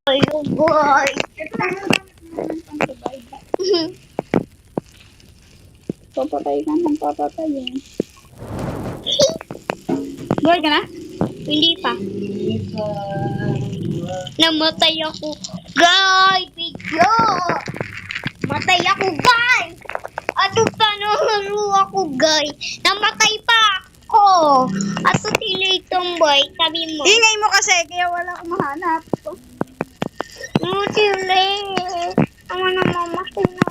Hello, boy. Papatay ka ng papatay eh. Buhay ka na? Hindi pa. Namatay ako. Guys, video. Matay ako, guys. Ato panalo ako, guys. Namatay pa ako. Ato silay tomboy. Sabi mo. Ingay mo kasi, kaya wala akong mahanap. Silay. Tama na, mama. Sino?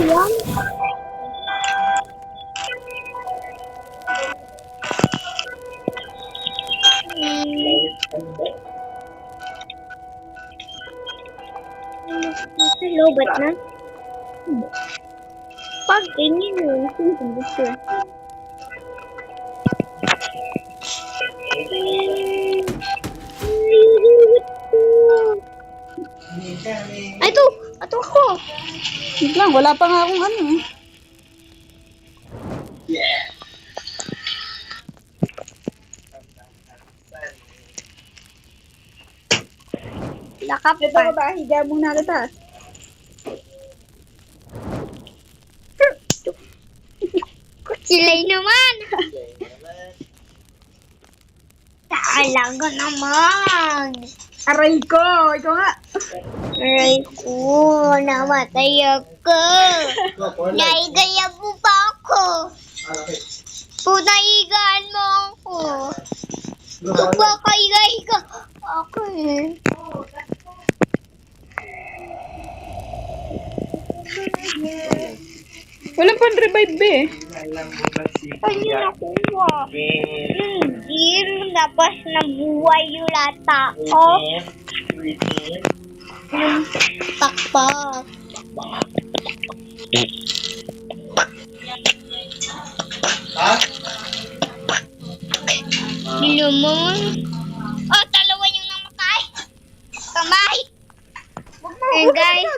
Yan. Lobat na. Pag ganyan yun, sino gusto? Ay, ito! Ito ako! Wait lang, wala pa nga akong ano eh. Lakap Ito pa. ka ba? Higa muna kita. Silay naman! Talaga naman! Aray ko! Ikaw nga! Aray ko, namatay ako! Naigaya mo pa ako! Punaigaan mo ako! Nagpakaiga-higa ako eh. Walang pan-revive eh. Ano nakuha? Hindi, labas na buhay yung lata ko. Yung pakpak. Nilamang. Oh, dalawa yung namatay. Kamay. And guys,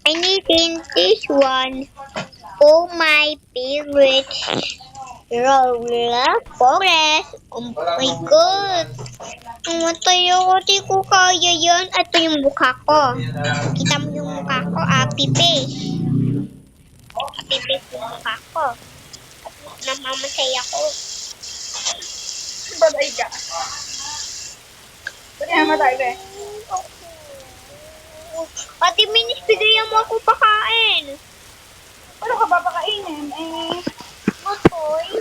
I need this one. Oh, my favorite. Roller forest. Oh my god. Namatay ako. Di ko kaya yan. Ito yung mukha ko. Kita mo yung mukha ko. Happy face. Happy face yung mukha ko. Namamatay ako. Patay ka. Ba't namatay ka eh? Pati minis, bigyan mo ako pakain. Ano ka ba pakainin? Eh, Makoy.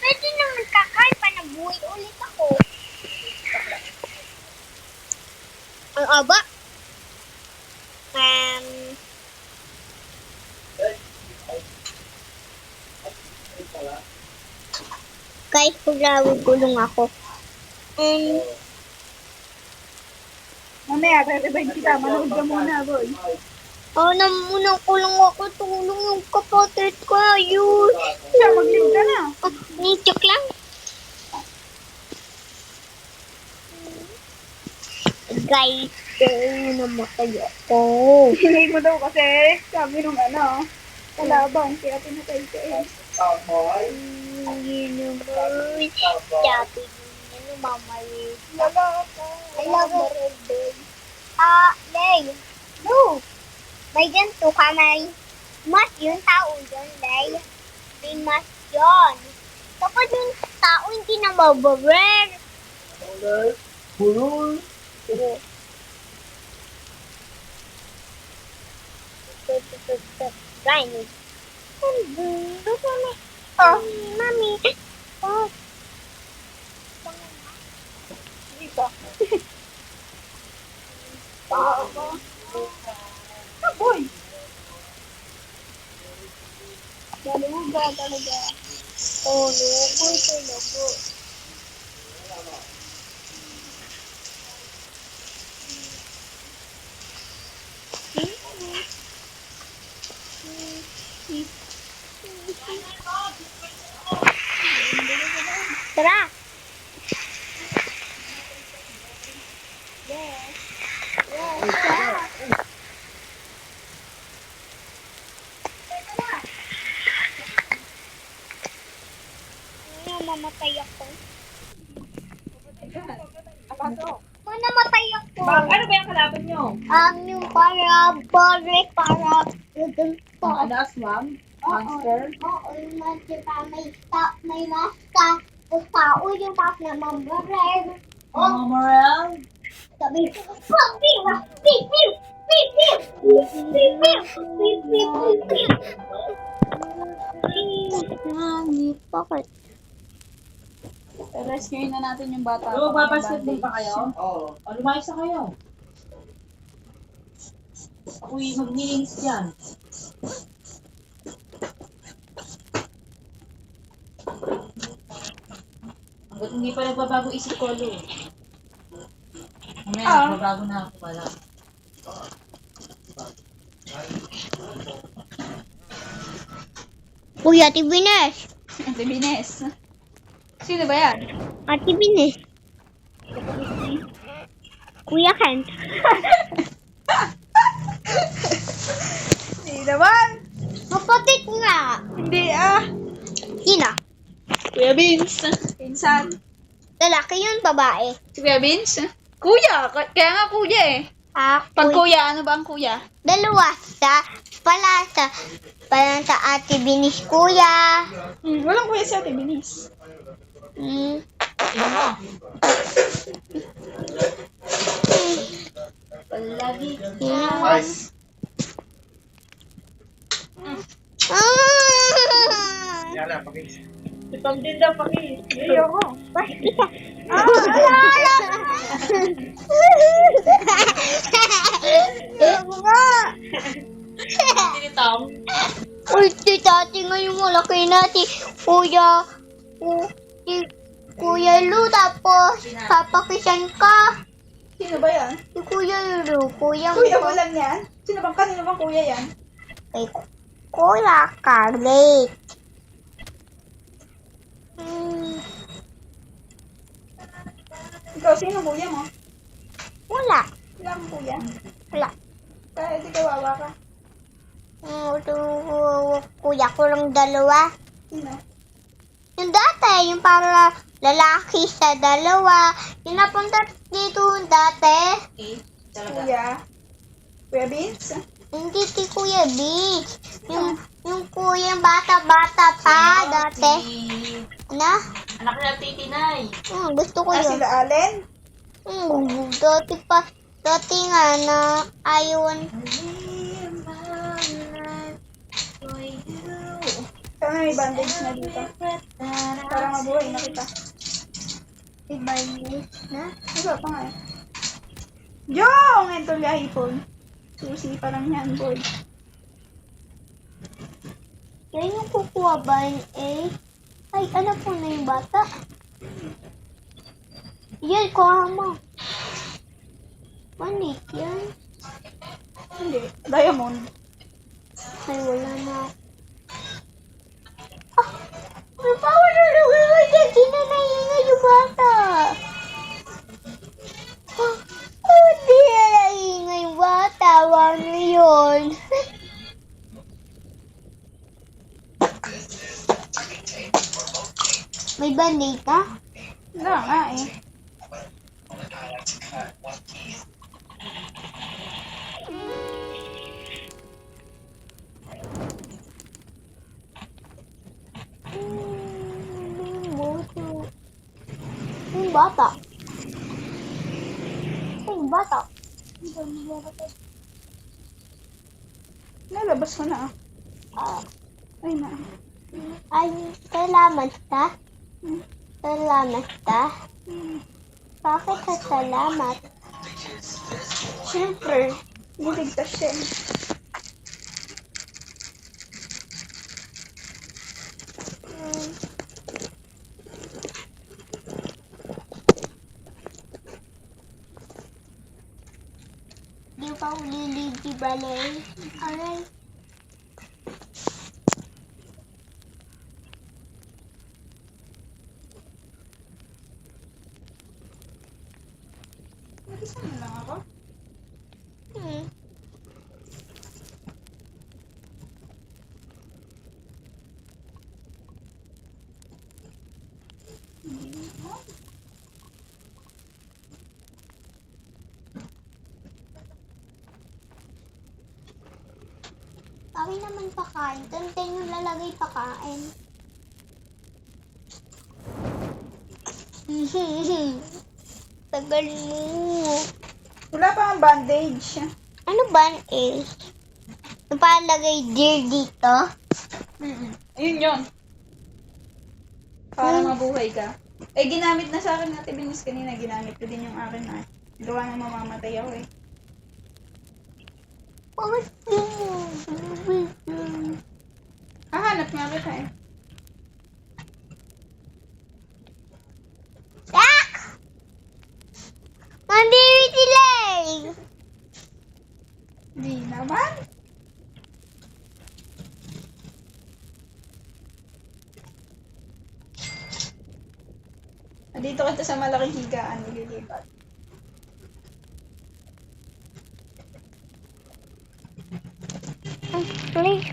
Pwede naman kakain pa na buhay ulit ako. Ang aba. Guys, gulong ako. And, mamaya, re-revive kita. Manood ka muna, boy. muna kulong ako. Tulong yung kapatid ko. Ayun. Siya, mag-live ka na. Ni-check lang. Guys, namatay ako. Hinay mo daw kasi. Sabi nung ano, kalaban. Kaya pinatay ka eh. Hindi naman. Sabi niya, mamalit. Lala ka. I love it. Lay. No. May ganito ka, may mas yun, tao yun, Lay. May mas yun. Kapag yung tao, hindi na mabawer. Hulul. Ryan. Oh, mami. Oh. Dito. Ah, boy. Daluga talaga. Oh, lugo, lugo. Tara. Yes. Yes. mamatay ako. Pasok. Manamatay ako. Ano ba yung kalaban nyo? Yung para Ano, aswang? Monster? Oo, yung monster pa may maska. Tapos tao yung tao na mambarel. Mga moral? Sabi, papi, pip, pip, pip, pip, pip, pip, pip, pip, pip, pip. Bakit? Rescue na natin yung bata. Ano, magpapasketball pa kayo? Oo. O, lumayos na kayo. Ako'y maglilinis dyan. Hanggat hindi pa nagbabago isip ko, Lo. Mamaya, nagbabago na ako pala. Kuya, Ate Bines. Ate Bines. Sino ba yan? Ate Bines. Kuya Ken. Hindi naman. Kapatid nga. Hindi ah. Sino? Kuya Vince. Pinsan. Lalaki yun, babae. Si Kuya Vince? Kuya. Kaya nga kuya eh. Pag kuya, ano ba ang kuya? Dalawa pala sa Ate Binis, kuya. Walang kuya si Ate Bines. Palagi. Ipang din daw, pakis. Ayoko. Tinitang. Uy, si Tati ngayon malaki natin. Kuya Lu, tapos papakisan ka. Sino ba yan? Si Kuya Lu, kuya Kuya mo lang yan? Kanino bang kuya yan? Kay Kuya Carlet. Ikaw, sino kuya mo? Wala. Wala kang kuya. Wala. Kaya di kawawa ka. Kuya ko lang dalawa. Sino? Yung dati, yung para lalaki sa dalawa. Yung napunta dito dati. Talaga. Kuya. Kuya Vince? Hindi si Kuya Beach. Yung kuya bata-bata pa dati. Na? Anak na titinay. Gusto ko yun. Sila Allen? Dati nga na ayawan. Sana may bandage na dito. Para mabuhay na kita. Ibalik na. Iba pa nga eh. Jong! Ito hipon. Susi pa lang yan, boy. Yan yung kukuha ba yun eh? Ay, anak ko na yung bata. Yan, kuha mo. Manik yan. Hindi. Diamond. Ay, wala na. May power na lumimay na kinanahinga yung bata. Hindi na nahinga yung bata. Ano yun? May band-aid ka? Wala nga eh. Yung bata. Yung bata. Nalabas ko na ah. Ah, Ay na. ay, salamat ka. Salamat ka. Bakit ka salamat? Siyempre. Niligtas siya eh. Di pa uliligi balay. Aray. Mag-isa na lang ako. Akin naman pakain. Tantay yung lalagay pakain. Tagal mo. Wala pa ang bandage. Ano ba eh? Napalagay dear dito? Ayun yun. Para mabuhay ka. Eh, ginamit na sa akin natin binis kanina. Ginamit ko din yung akin na. Gawa na mamamatay ako eh. Bakit Hahanap nga kita eh. Ah! Mandiri sila eh. Di naman. Dito kita sa malaking higaan, nililipat. Please.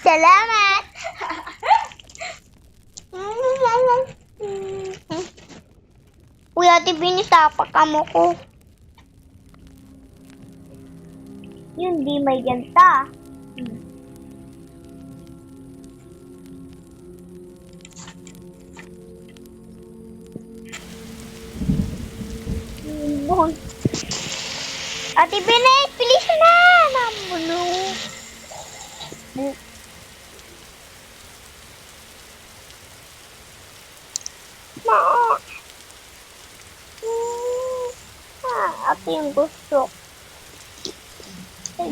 Salamat. Uy, Ate Binis, tapakamo ko. Yun, di may ganta. Ate Binis, bilis na! Namuno. Ma. Ate yung gusto. Ay,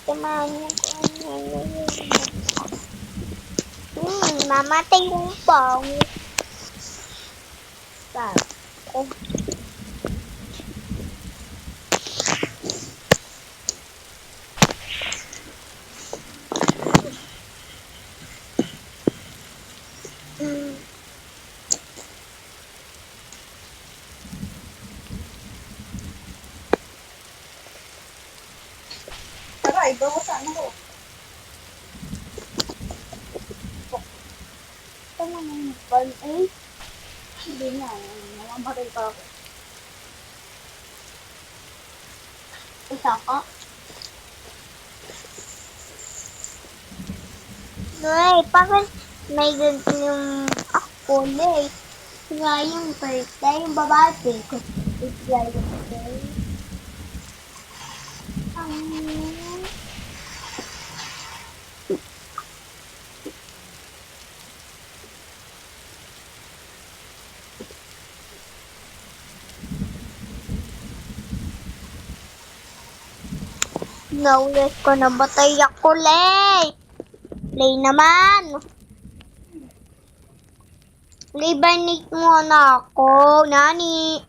tamahan ko. Mamatay yung pang. Oh. Tara, ibawasan ako. Ito naman yung pan eh. Hindi na, namamatay pa ako. Isa ka. Nay, bakit may ganito yung ako eh? Nga yung birthday, yung babae ko. Bigla yung birthday. Naulit ko na batay ako, Lay. Lay naman. Lay, banik mo na ako, Nani.